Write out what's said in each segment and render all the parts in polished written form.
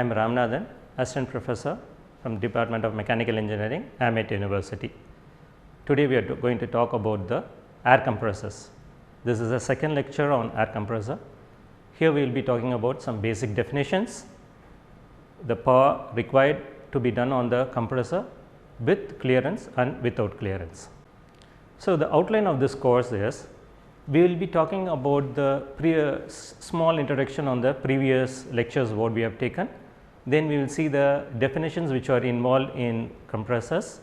am Ramanathan, Assistant Professor from Department of Mechanical Engineering, Amet University. Today we are going to talk about the air compressors. This is the second lecture on air compressor. Here we will be talking about some basic definitions, the power required to be done on the compressor with clearance and without clearance. So, the outline of this course is we will be talking about the small introduction on the previous lectures what we have taken. Then we will see the definitions which are involved in compressors.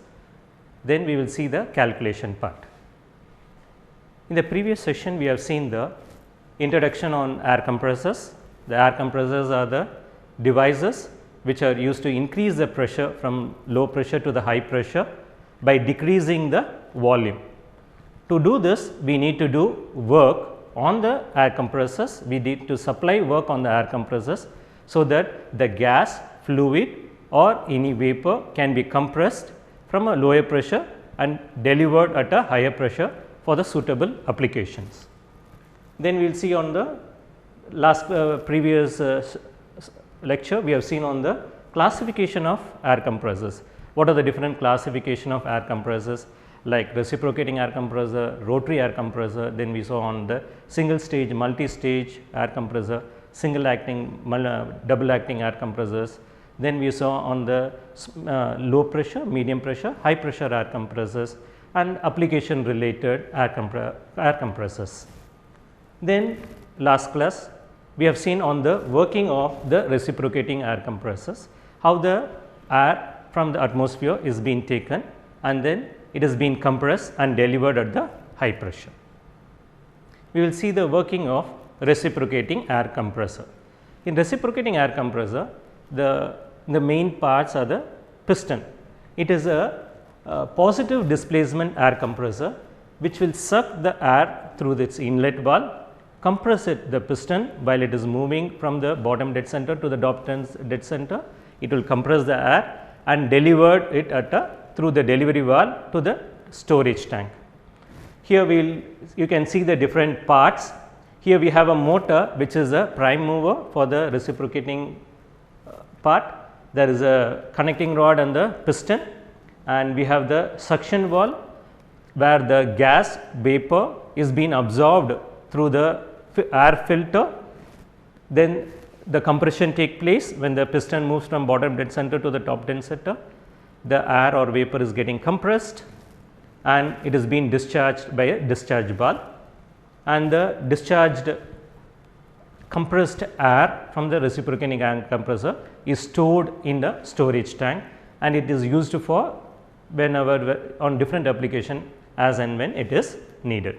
Then we will see the calculation part. In the previous session we have seen the introduction on air compressors. The air compressors are the devices which are used to increase the pressure from low pressure to the high pressure by decreasing the volume. To do this, we need to do work on the air compressors, we need to supply work on the air compressors, so that the gas, fluid or any vapor can be compressed from a lower pressure and delivered at a higher pressure for the suitable applications. Then we will see on the last previous lecture we have seen on the classification of air compressors. What are the different classification of air compressors like reciprocating air compressor, rotary air compressor, then we saw on the single stage, multi-stage air compressor, single acting, double acting air compressors, then we saw on the low pressure, medium pressure, high pressure air compressors and application related air compressors. Then last class we have seen on the working of the reciprocating air compressors, how the air from the atmosphere is being taken and then it is being compressed and delivered at the high pressure. We will see the working of reciprocating air compressor. In reciprocating air compressor, the main parts are the piston. It is a positive displacement air compressor which will suck the air through its inlet valve, compress the piston while it is moving from the bottom dead center to the top dead center. It will compress the air and deliver it through the delivery valve to the storage tank. Here you can see the different parts. Here we have a motor which is a prime mover for the reciprocating part. There is a connecting rod and the piston, and we have the suction valve where the gas vapor is being absorbed through the air filter. Then the compression take place when the piston moves from bottom dead center to the top dead center. The air or vapor is getting compressed and it is being discharged by a discharge valve, and the discharged compressed air from the reciprocating air compressor is stored in the storage tank, and it is used for whenever on different application as and when it is needed.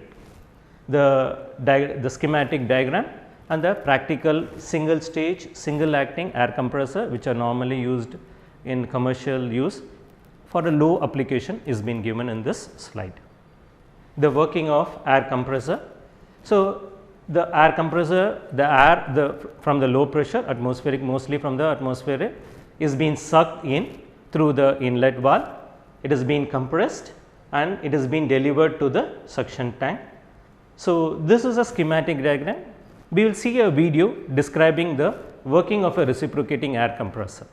The schematic diagram and the practical single stage single acting air compressor which are normally used in commercial use for a low application is been given in this slide. The working of air compressor. So, the air compressor, the air from the low pressure atmospheric, mostly from the atmosphere, is being sucked in through the inlet valve. It is being compressed and it is being delivered to the suction tank. So, this is a schematic diagram. We will see a video describing the working of a reciprocating air compressor.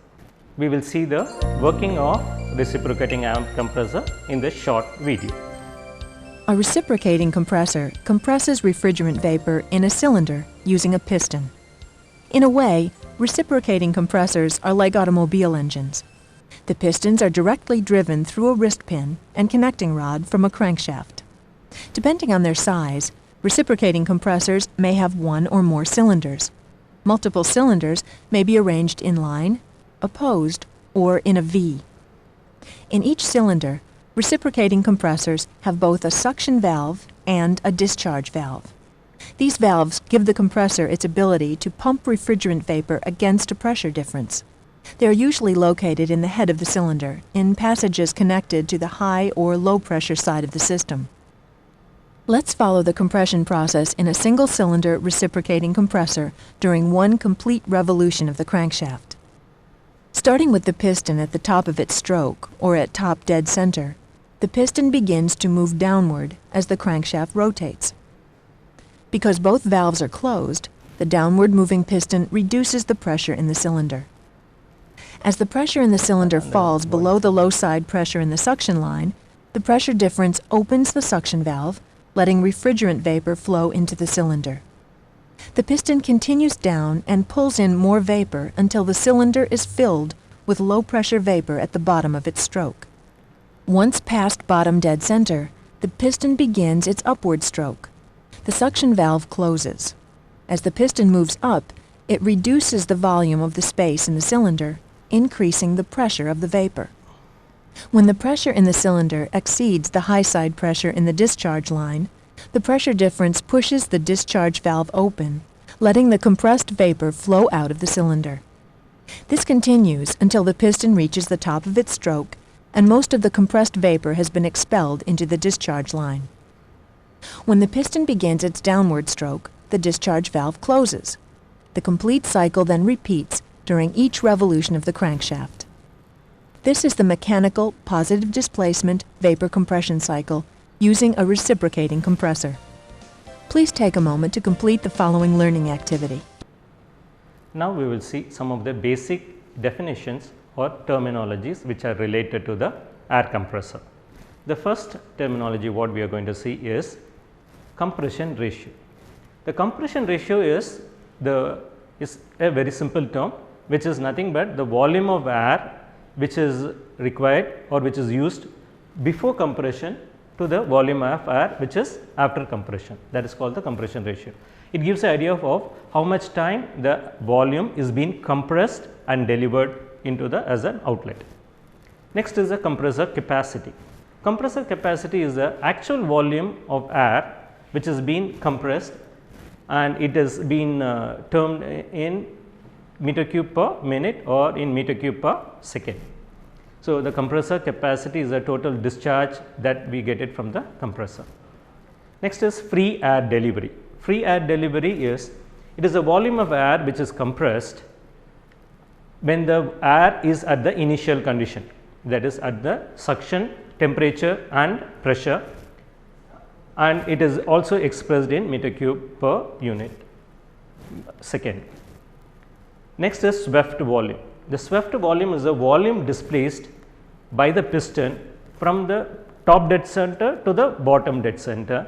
We will see the working of reciprocating air compressor in this short video. A reciprocating compressor compresses refrigerant vapor in a cylinder using a piston. In a way, reciprocating compressors are like automobile engines. The pistons are directly driven through a wrist pin and connecting rod from a crankshaft. Depending on their size, reciprocating compressors may have one or more cylinders. Multiple cylinders may be arranged in line, opposed, or in a V. In each cylinder, reciprocating compressors have both a suction valve and a discharge valve. These valves give the compressor its ability to pump refrigerant vapor against a pressure difference. They are usually located in the head of the cylinder, in passages connected to the high or low pressure side of the system. Let's follow the compression process in a single-cylinder reciprocating compressor during one complete revolution of the crankshaft. Starting with the piston at the top of its stroke, or at top dead center, the piston begins to move downward as the crankshaft rotates. Because both valves are closed, the downward moving piston reduces the pressure in the cylinder. As the pressure in the cylinder falls below the low side pressure in the suction line, the pressure difference opens the suction valve, letting refrigerant vapor flow into the cylinder. The piston continues down and pulls in more vapor until the cylinder is filled with low-pressure vapor at the bottom of its stroke. Once past bottom dead center, the piston begins its upward stroke. The suction valve closes. As the piston moves up, it reduces the volume of the space in the cylinder, increasing the pressure of the vapor. When the pressure in the cylinder exceeds the high side pressure in the discharge line, the pressure difference pushes the discharge valve open, letting the compressed vapor flow out of the cylinder. This continues until the piston reaches the top of its stroke and most of the compressed vapor has been expelled into the discharge line. When the piston begins its downward stroke, the discharge valve closes. The complete cycle then repeats during each revolution of the crankshaft. This is the mechanical positive displacement vapor compression cycle using a reciprocating compressor. Please take a moment to complete the following learning activity. Now we will see some of the basic definitions or terminologies which are related to the air compressor. The first terminology what we are going to see is compression ratio. The compression ratio is a very simple term which is nothing but the volume of air which is required or which is used before compression to the volume of air which is after compression, that is called the compression ratio. It gives an idea of how much time the volume is being compressed and delivered into the as an outlet. Next is the compressor capacity. Compressor capacity is the actual volume of air which is being compressed and it is being termed in meter cube per minute or in meter cube per second. So, the compressor capacity is the total discharge that we get it from the compressor. Next is free air delivery. Free air delivery is, it is a volume of air which is compressed when the air is at the initial condition, that is at the suction temperature and pressure, and it is also expressed in meter cube per unit second. Next is swept volume. The swept volume is a volume displaced by the piston from the top dead center to the bottom dead center,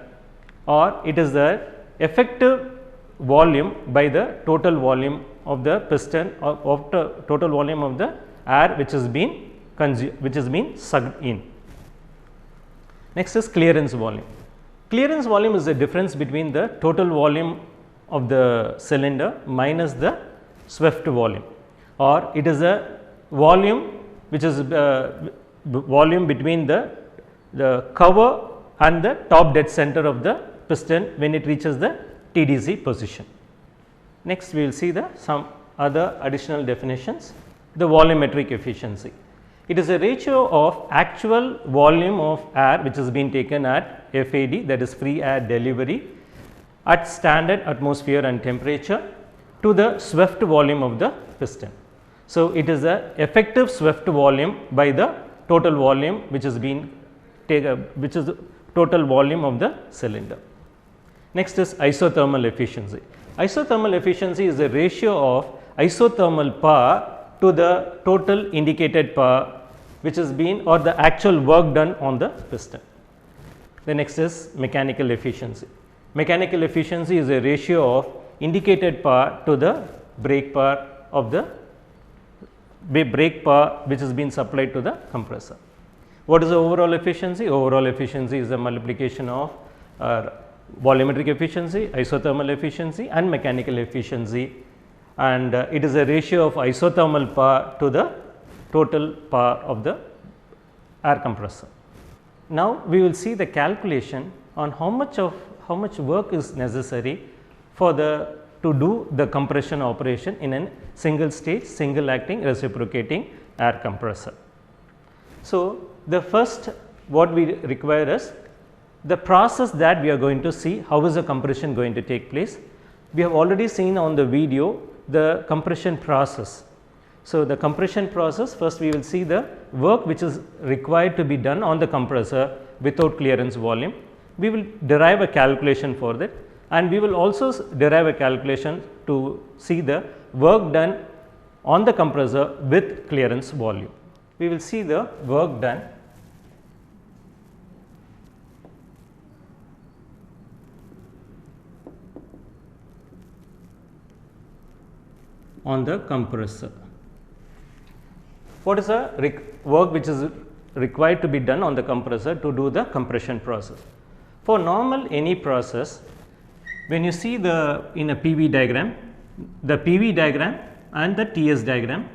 or it is the effective volume by the total volume of the piston or of the total volume of the air which is being sucked in. Next is clearance volume. Clearance volume is the difference between the total volume of the cylinder minus the swept volume, or it is a volume which is volume between the cover and the top dead center of the piston when it reaches the TDC position. Next we will see some other additional definitions. The volumetric efficiency. It is a ratio of actual volume of air which has been taken at FAD, that is free air delivery, at standard atmosphere and temperature to the swept volume of the piston. So, it is the effective swept volume by the total volume which is being taken, which is the total volume of the cylinder. Next is isothermal efficiency. Isothermal efficiency is the ratio of isothermal power to the total indicated power which has been or the actual work done on the piston. The next is mechanical efficiency. Mechanical efficiency is a ratio of indicated power to the brake power of the brake power which has been supplied to the compressor. What is the overall efficiency? Overall efficiency is the multiplication of volumetric efficiency, isothermal efficiency and mechanical efficiency, and it is a ratio of isothermal power to the total power of the air compressor. Now, we will see the calculation on how much work is necessary for to do the compression operation in a single stage, single acting reciprocating air compressor. So, the first what we require is the process that we are going to see, how is the compression going to take place. We have already seen on the video the compression process. So, the compression process, first we will see the work which is required to be done on the compressor without clearance volume. We will derive a calculation for that, and we will also derive a calculation to see the work done on the compressor with clearance volume. We will see the work done. On the compressor. What is the work which is required to be done on the compressor to do the compression process? For normal any process, when you see in a PV diagram, the PV diagram and the TS diagram,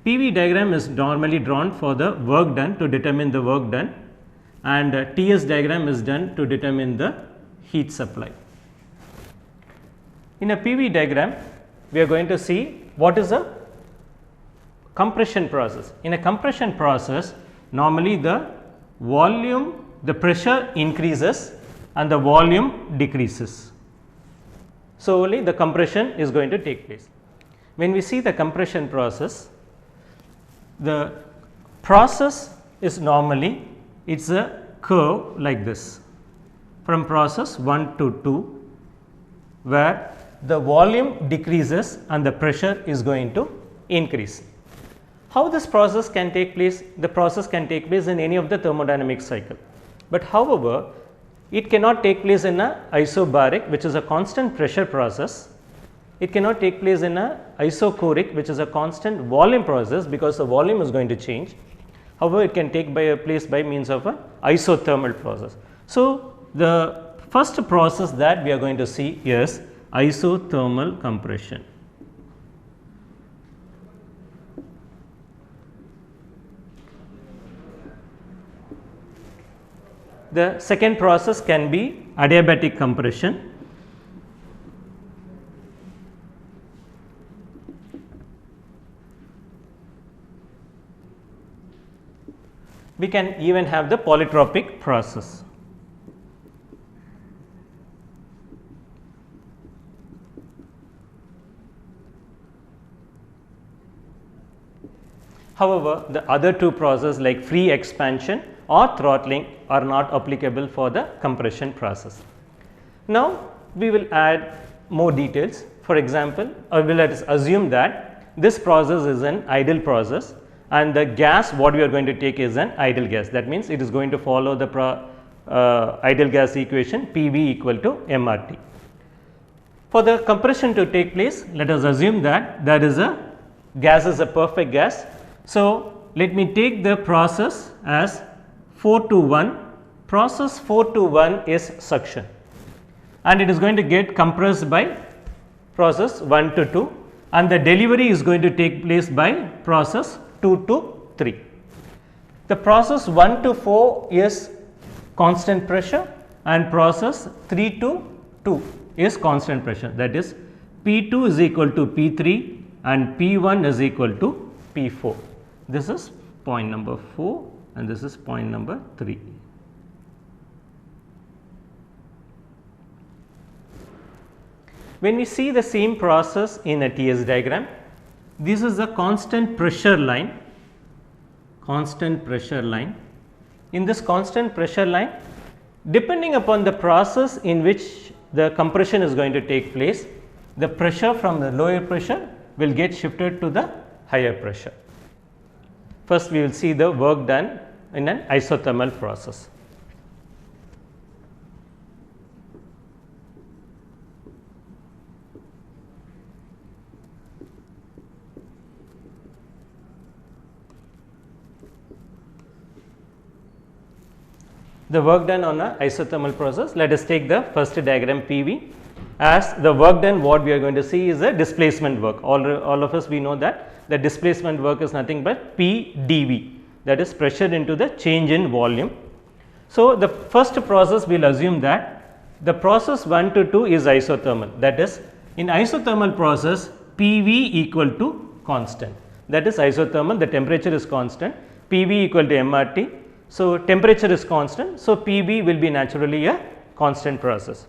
PV diagram is normally drawn for the work done to determine the work done, and TS diagram is done to determine the heat supply. In a PV diagram, we are going to see what is a compression process. In a compression process, normally the volume, the pressure increases and the volume decreases. So, only the compression is going to take place. When we see the compression process, the process is normally, it is a curve like this from process 1 to 2, where the volume decreases and the pressure is going to increase. How this process can take place? The process can take place in any of the thermodynamic cycle, but however, it cannot take place in a isobaric, which is a constant pressure process. It cannot take place in a isochoric, which is a constant volume process, because the volume is going to change. However, it can take place by means of an isothermal process. So, the first process that we are going to see is isothermal compression. The second process can be adiabatic compression. We can even have the polytropic process. However, the other two processes like free expansion or throttling are not applicable for the compression process. Now, we will add more details. For example, let us assume that this process is an ideal process and the gas what we are going to take is an ideal gas. That means, it is going to follow the ideal gas equation PV equal to MRT. For the compression to take place, let us assume that there is a gas is a perfect gas. So, let me take the process as 4 to 1. Process 4 to 1 is suction, and it is going to get compressed by process 1 to 2, and the delivery is going to take place by process 2 to 3. The process 1 to 4 is constant pressure and process 3 to 2 is constant pressure, that is P2 is equal to P3 and P1 is equal to P4. This is point number 4 and this is point number 3. When we see the same process in a TS diagram, this is a constant pressure line. In this constant pressure line, depending upon the process in which the compression is going to take place, the pressure from the lower pressure will get shifted to the higher pressure. First, we will see the work done in an isothermal process. The work done on a isothermal process, let us take the first diagram PV. As the work done, what we are going to see is a displacement work. All of us we know that the displacement work is nothing but P dV, that is pressure into the change in volume. So, the first process we will assume that the process 1 to 2 is isothermal, that is in isothermal process PV equal to constant, that is isothermal, the temperature is constant, PV equal to MRT. So, temperature is constant, so PV will be naturally a constant process.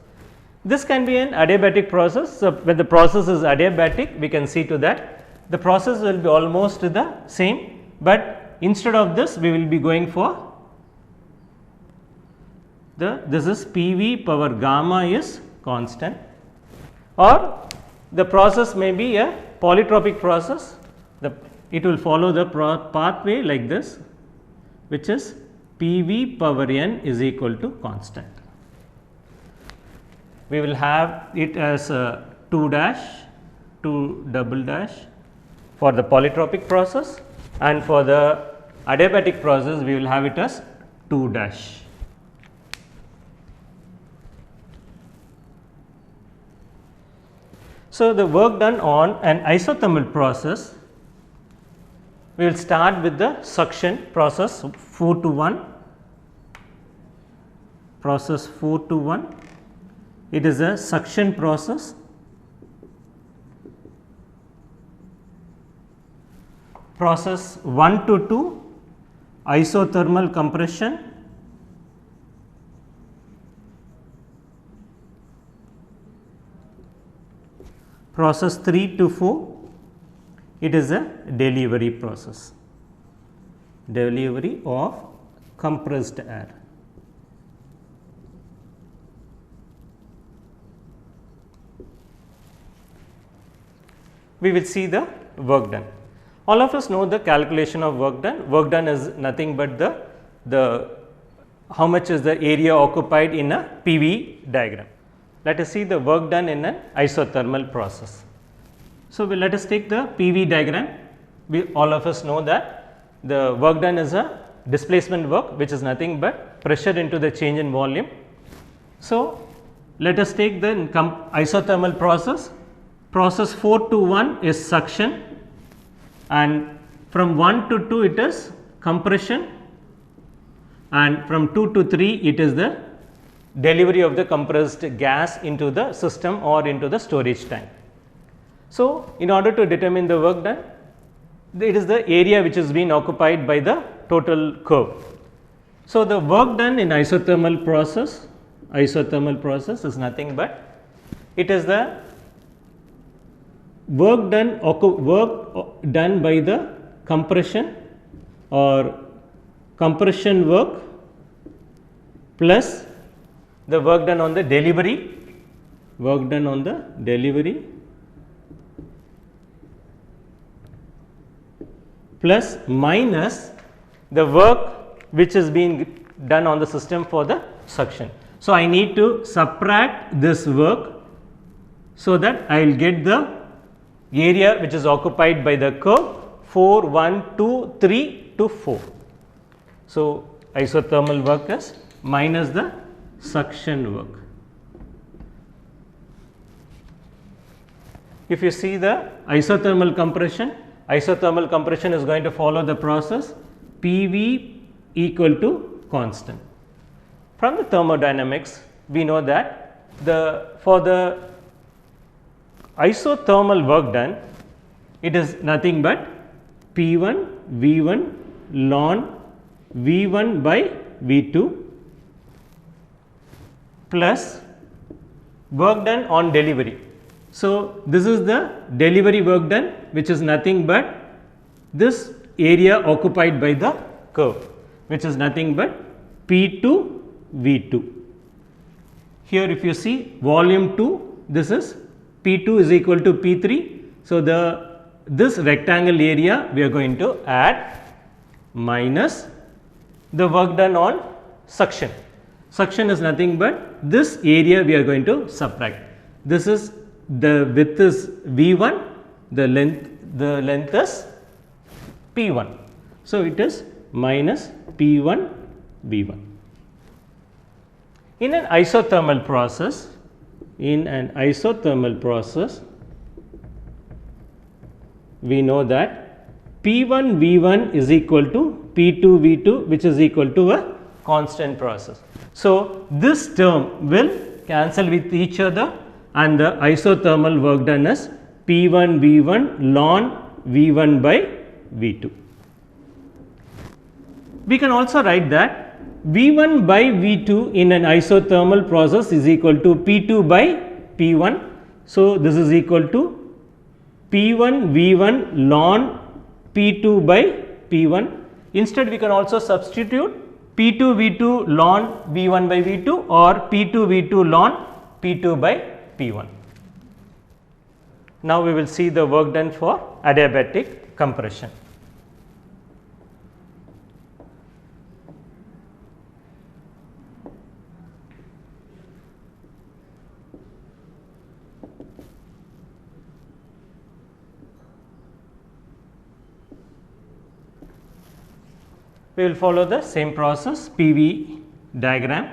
This can be an adiabatic process. So, when the process is adiabatic, we can see to that the process will be almost the same, but instead of this we will be going for this is PV power gamma is constant, or the process may be a polytropic process it will follow the pathway like this, which is PV power n is equal to constant. We will have it as 2 dash, 2 double dash for the polytropic process, and for the adiabatic process we will have it as 2 dash. So, the work done on an isothermal process, we will start with the suction process 4 to 1, process 4 to 1. It is a suction process. Process 1 to 2, isothermal compression. Process 3 to 4, it is a delivery process, delivery of compressed air. We will see the work done. All of us know the calculation of work done. Work done is nothing but the how much is the area occupied in a PV diagram. Let us see the work done in an isothermal process. So, let us take the PV diagram. All of us know that the work done is a displacement work, which is nothing but pressure into the change in volume. So, let us take the isothermal process. Process 4 to 1 is suction, and from 1 to 2 it is compression, and from 2 to 3 it is the delivery of the compressed gas into the system or into the storage tank. So, in order to determine the work done, it is the area which is being occupied by the total curve. So, the work done in isothermal process is nothing but it is the work done by the compression or compression work plus the work done on the delivery, plus minus the work which is being done on the system for the suction. So, I need to subtract this work so that I will get the area which is occupied by the curve 4, 1, 2, 3 to 4. So, isothermal work is minus the suction work. If you see the isothermal compression is going to follow the process PV equal to constant. From the thermodynamics, we know that for the isothermal work done, it is nothing but P1 V1 ln V1 by V2 plus work done on delivery. So, this is the delivery work done, which is nothing but this area occupied by the curve, which is nothing but P2 V2. Here if you see volume 2, this is P2 is equal to P3. So, this rectangle area we are going to add minus the work done on suction. Suction is nothing but this area we are going to subtract. This is the width is V1, the length is P1. So, it is minus P1 V1. In an isothermal process, we know that P1 V1 is equal to P2 V2, which is equal to a constant process. So, this term will cancel with each other and the isothermal work done is P1 V1 ln V1 by V2. We can also write that V1 by V2 in an isothermal process is equal to P2 by P1. So, this is equal to P1 V1 ln P2 by P1. Instead, we can also substitute P2 V2 ln V1 by V2 or P2 V2 ln P2 by P1. Now we will see the work done for adiabatic compression. We will follow the same process, PV diagram.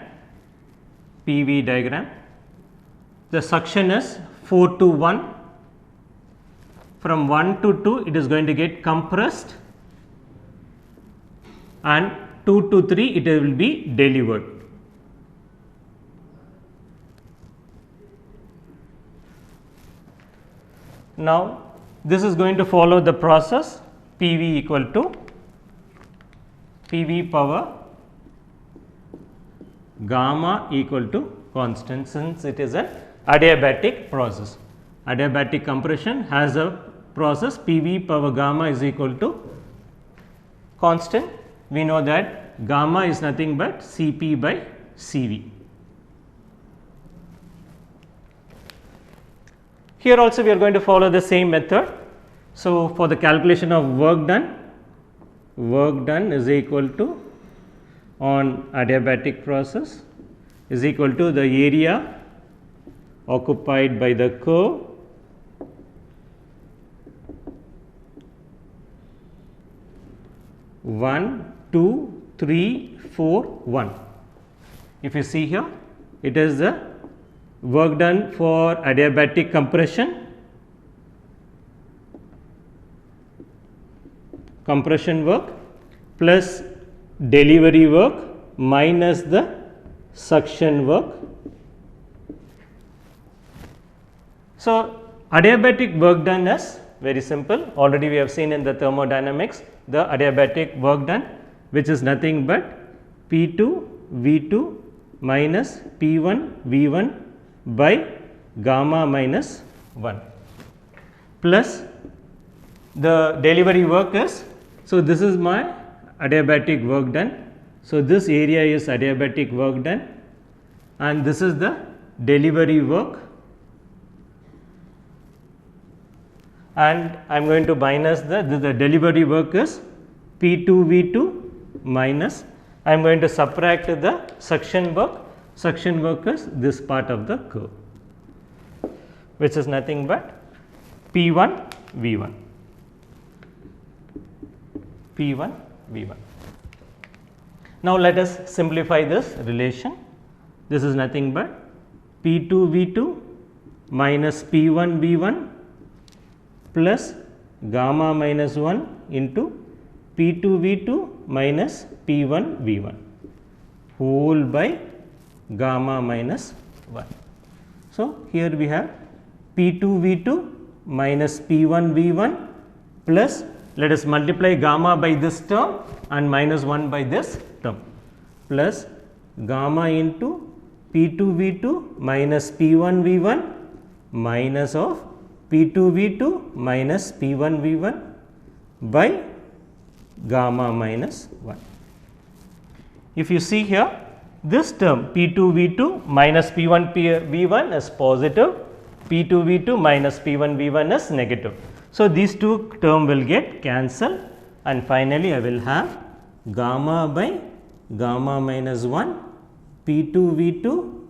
The suction is 4 to 1. From 1 to 2 it is going to get compressed, and 2 to 3 it will be delivered. Now this is going to follow the process PV equal to PV power gamma equal to constant, since it is an adiabatic process. Adiabatic compression has a process PV power gamma is equal to constant. We know that gamma is nothing but Cp by Cv. Here also we are going to follow the same method. So, for the calculation of work done is equal to, on adiabatic process, is equal to the area occupied by the curve one, 2, 3, 4, 1. If you see here, it is the work done for adiabatic compression work plus delivery work minus the suction work. So, adiabatic work done is very simple. Already we have seen in the thermodynamics the adiabatic work done, which is nothing but P2 V2 minus P1 V1 by gamma minus 1 plus the delivery work is, so this is my adiabatic work done. So, this area is adiabatic work done and this is the delivery work, and I am going to minus the delivery work is P2 V2 minus, I am going to subtract the suction work. Suction work is this part of the curve, which is nothing but P1 V1. P1 V1. Now, let us simplify this relation. This is nothing but P2 V2 minus P1 V1 plus gamma minus 1 into P2 V2 minus P1 V1 whole by gamma minus 1. So, here we have P2 V2 minus P1 V1 plus, let us multiply gamma by this term and minus 1 by this term, plus gamma into P2 V2 minus P1 V1 minus of P2 V2 minus P1 V1 by gamma minus 1. If you see here, this term P2 V2 minus P1 V1 is positive, P2 V2 minus P1 V1 is negative. So, these two terms will get cancelled and finally, I will have gamma by gamma minus 1 P2 V2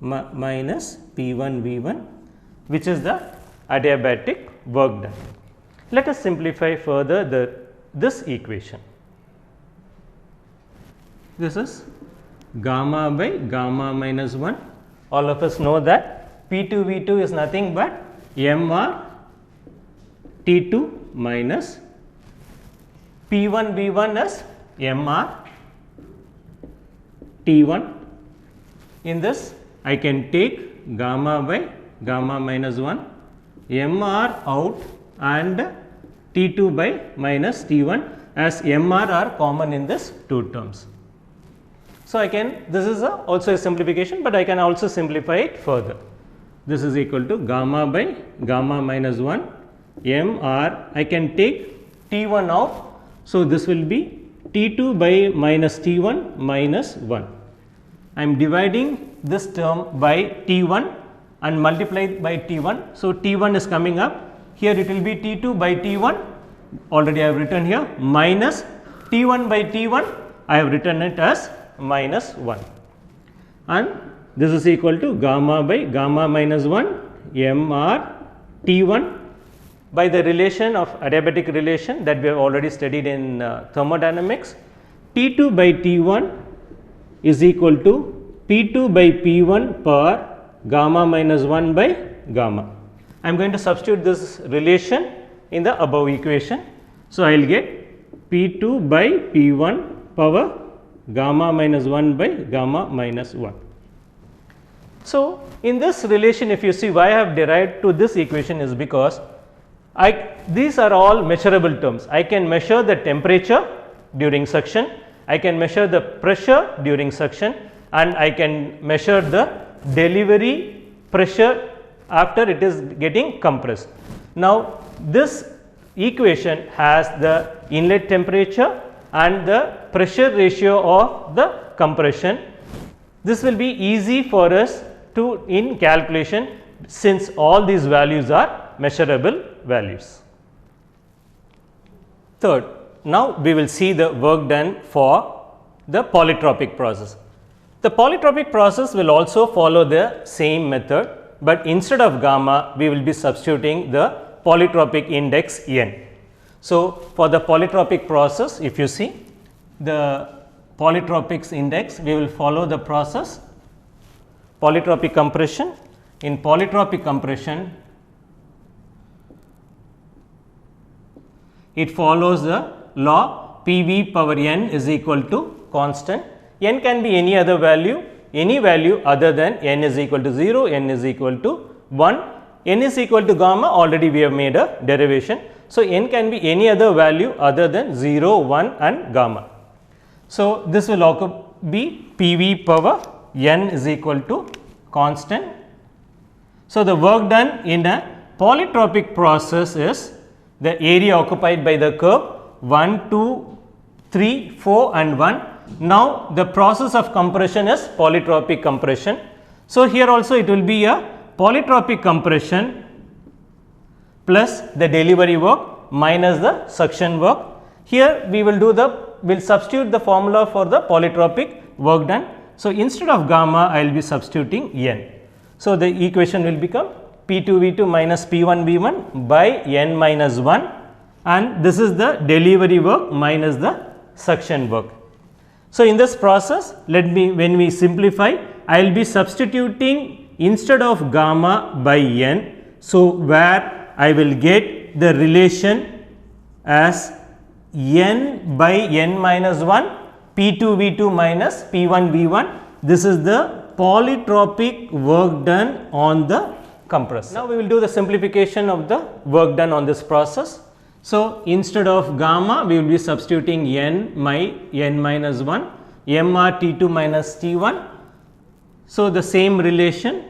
minus P1 V1, which is the adiabatic work done. Let us simplify further this equation. This is gamma by gamma minus 1. All of us know that P2 V2 is nothing but MR T2 minus P1 V1 is MR T1. In this, I can take gamma by gamma minus 1, MR out and T2 by minus T1, as MR are common in this two terms. So, I can, this is also a simplification, but I can also simplify it further. This is equal to gamma by gamma minus 1 MR, I can take T1 out. So, this will be T2 by minus T1 minus 1. I am dividing this term by T1 and multiply by T1. So, T1 is coming up, here it will be T2 by T1, already I have written here, minus T1 by T1, I have written it as minus 1, and this is equal to gamma by gamma minus 1 MR T1 by the relation of adiabatic relation that we have already studied in thermodynamics. T2 by T1 is equal to P2 by P1 per gamma minus 1 by gamma. I am going to substitute this relation in the above equation. So, I will get P2 by P1 power gamma minus 1 by gamma minus 1. So, in this relation, if you see why I have derived to this equation is because these are all measurable terms. I can measure the temperature during suction, I can measure the pressure during suction, and I can measure the delivery pressure after it is getting compressed. Now, this equation has the inlet temperature and the pressure ratio of the compression. This will be easy for us to in calculation since all these values are measurable values. Third, now we will see the work done for the polytropic process. The polytropic process will also follow the same method, but instead of gamma we will be substituting the polytropic index n. So, for the polytropic process, if you see the polytropics index, we will follow the process polytropic compression. In polytropic compression, it follows the law PV power n is equal to constant. N can be any other value, any value other than n is equal to 0, n is equal to 1, n is equal to gamma, already we have made a derivation. So, n can be any other value other than 0, 1 and gamma. So, this will also be PV power n is equal to constant. So, the work done in a polytropic process is the area occupied by the curve 1, 2, 3, 4 and 1. Now, the process of compression is polytropic compression. So, here also it will be a polytropic compression plus the delivery work minus the suction work. Here we will do will substitute the formula for the polytropic work done. So, instead of gamma I will be substituting n. So, the equation will become P2V2 minus P1V1 by n minus 1, and this is the delivery work minus the suction work. So, in this process when we simplify, I will be substituting instead of gamma by n. So, where I will get the relation as n by n minus 1 P2V2 minus P1V1. This is the polytropic work done on the compressor. Now, we will do the simplification of the work done on this process. So, instead of gamma we will be substituting n minus 1 mr T2 minus T1. So, the same relation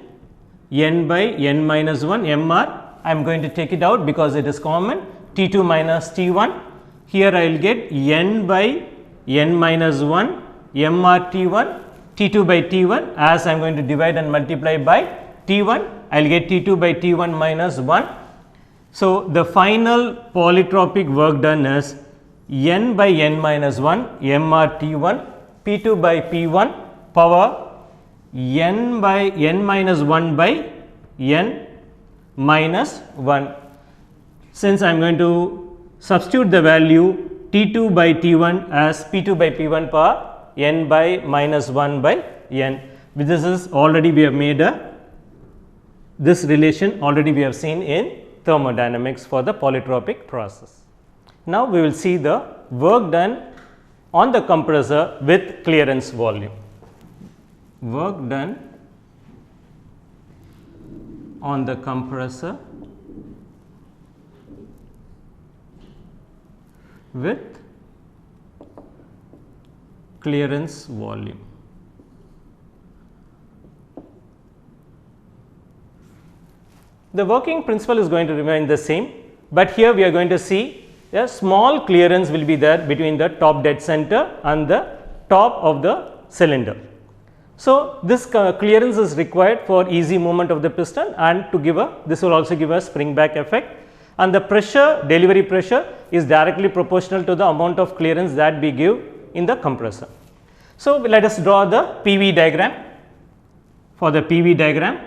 n by n minus 1 mr, I am going to take it out because it is common, T2 minus T1. Here I will get n by n minus 1 mr T1 T2 by T1, as I am going to divide and multiply by T1, I will get T2 by T1 minus 1. So, the final polytropic work done is n by n minus 1 mr T1 P2 by P1 power n by n minus 1 by n minus 1. Since I am going to substitute the value T2 by T1 as P2 by P1 power n by minus 1 by n. This is already we have made this relation already we have seen in thermodynamics for the polytropic process. Now, we will see the work done on the compressor with clearance volume. Work done on the compressor with clearance volume. The working principle is going to remain the same, but here we are going to see a small clearance will be there between the top dead center and the top of the cylinder. So, this clearance is required for easy movement of the piston and to give this will also give a spring back effect, and the pressure, delivery pressure, is directly proportional to the amount of clearance that we give in the compressor. So, let us draw the PV diagram. For the PV diagram,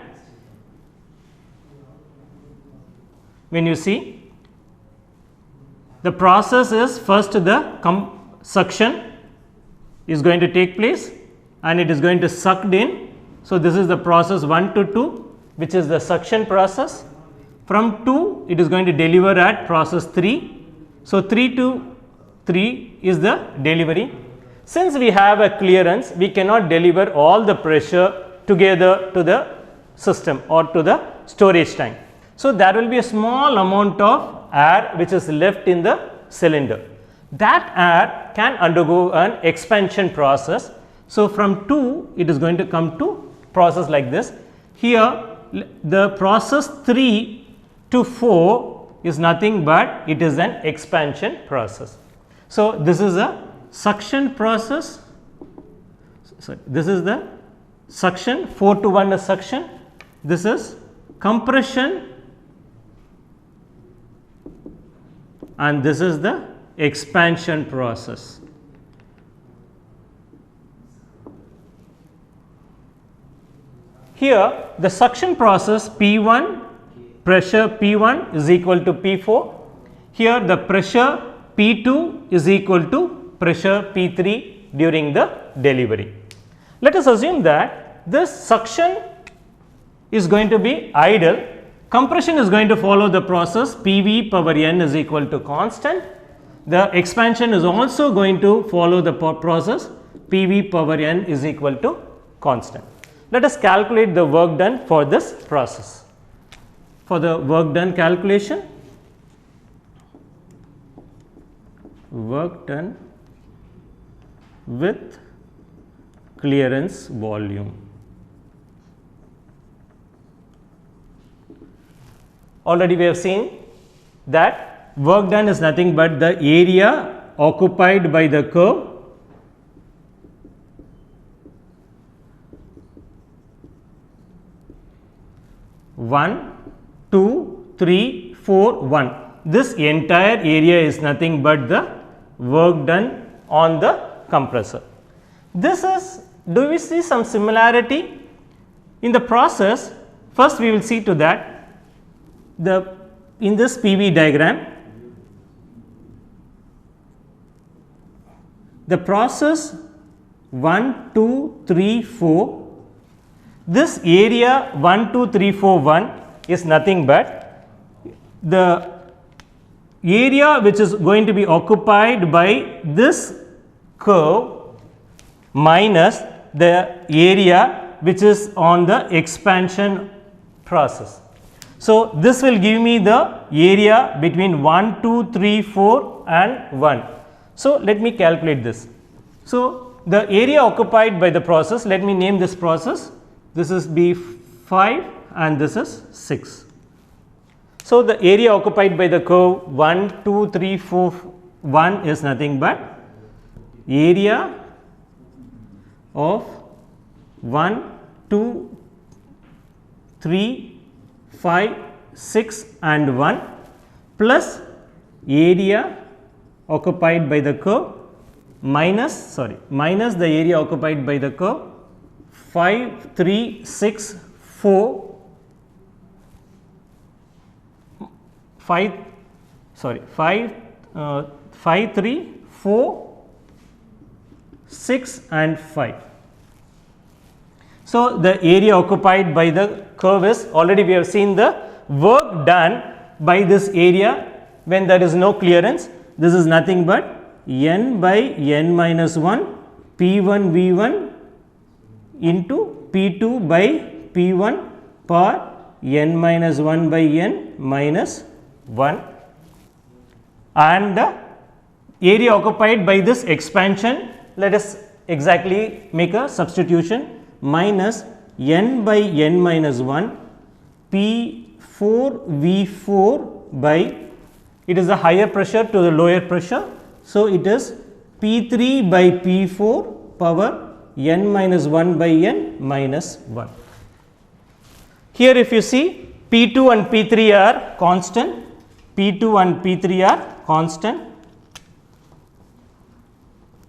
when you see, the process is first the suction is going to take place and it is going to sucked in. So, this is the process 1 to 2, which is the suction process. From 2 it is going to deliver at process 3. So, 3 to 3 is the delivery. Since we have a clearance, we cannot deliver all the pressure together to the system or to the storage tank. So, there will be a small amount of air which is left in the cylinder. That air can undergo an expansion process. So, from 2 it is going to come to process like this. Here the process 3 to 4 is nothing but it is an expansion process. So, this is a suction process. So, this is the suction, 4 to 1 is suction, this is compression, and this is the expansion process. Here the suction process P1, pressure P1 is equal to P4, here the pressure P2 is equal to pressure P3 during the delivery. Let us assume that this suction is going to be idle, compression is going to follow the process PV power n is equal to constant, the expansion is also going to follow the process PV power n is equal to constant. Let us calculate the work done for this process. For the work done calculation, work done with clearance volume. Already we have seen that work done is nothing but the area occupied by the curve (1, 2, 3, 4, 1). This entire area is nothing but the work done on the compressor. This is, do we see some similarity in the process? First we will see to that in this PV diagram, the process 1, 2, 3, 4, this area 1, 2, 3, 4, 1 is nothing but the area which is going to be occupied by this curve minus the area which is on the expansion process. So, this will give me the area between 1, 2, 3, 4 and 1. So, let me calculate this. So, the area occupied by the process, let me name this process, this is B5 and this is 6. So, the area occupied by the curve 1, 2, 3, 4, 1 is nothing but area of 1, 2, 3, 5, 6 and 1 plus area occupied by the curve minus the area occupied by the curve 5, 3, 6, 4, 5, 3, 4, 6 and 5. So, the area occupied by the curve is, already we have seen the work done by this area when there is no clearance. This is nothing but n by n minus 1 P1 V1 into P2 by P1 per n minus 1 by n minus 1, and the area occupied by this expansion, let us exactly make a substitution, minus n by n minus 1 P4 V4 by, it is a higher pressure to the lower pressure. So, it is P3 by P4 power n minus 1 by n minus 1. Here if you see, P2 and P3 are constant, P2 and P3 are constant,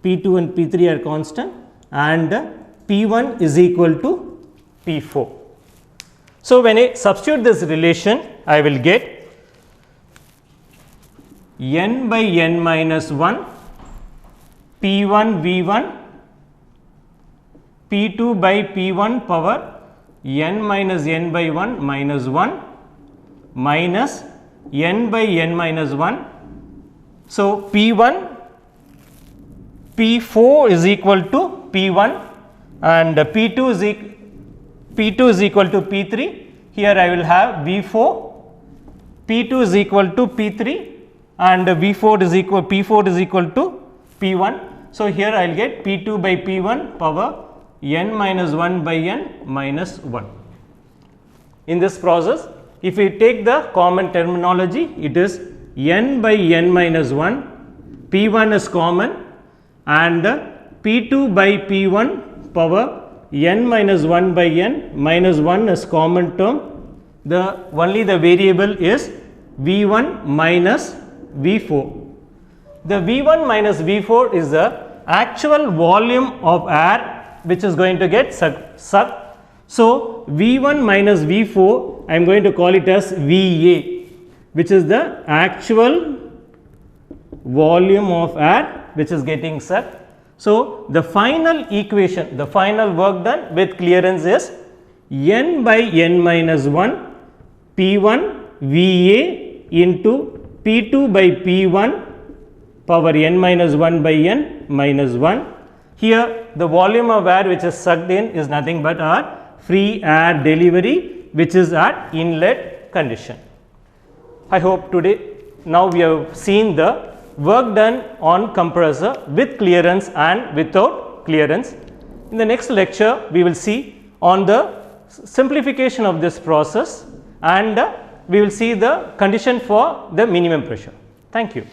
P2 and P3 are constant, and P1 is equal to P4. So, when I substitute this relation, I will get n by n minus 1 P1 V1 P2 by P1 power n minus n by 1 minus 1 minus n by n minus 1. So, P1 P4 is equal to P1 and P2 is equal to P3. Here I will have V4, P2 is equal to P3 and P4 is equal to P1. So, here I will get P2 by P1 power n minus 1 by n minus 1. In this process, if we take the common terminology, it is n by n minus 1, P1 is common and P2 by P1 power n minus 1 by n minus 1 is common term. Only the variable is V1 minus V4. The V1 minus V4 is the actual volume of air which is going to get sucked. So, V1 minus V4 I am going to call it as VA, which is the actual volume of air which is getting sucked. So, the final equation, the final work done with clearance is n by n minus 1 P1 VA into P2 by P1 power n minus 1 by n minus 1. Here the volume of air which is sucked in is nothing but our free air delivery which is at inlet condition. I hope today now we have seen the work done on compressor with clearance and without clearance. In the next lecture we will see on the simplification of this process and we will see the condition for the minimum pressure. Thank you.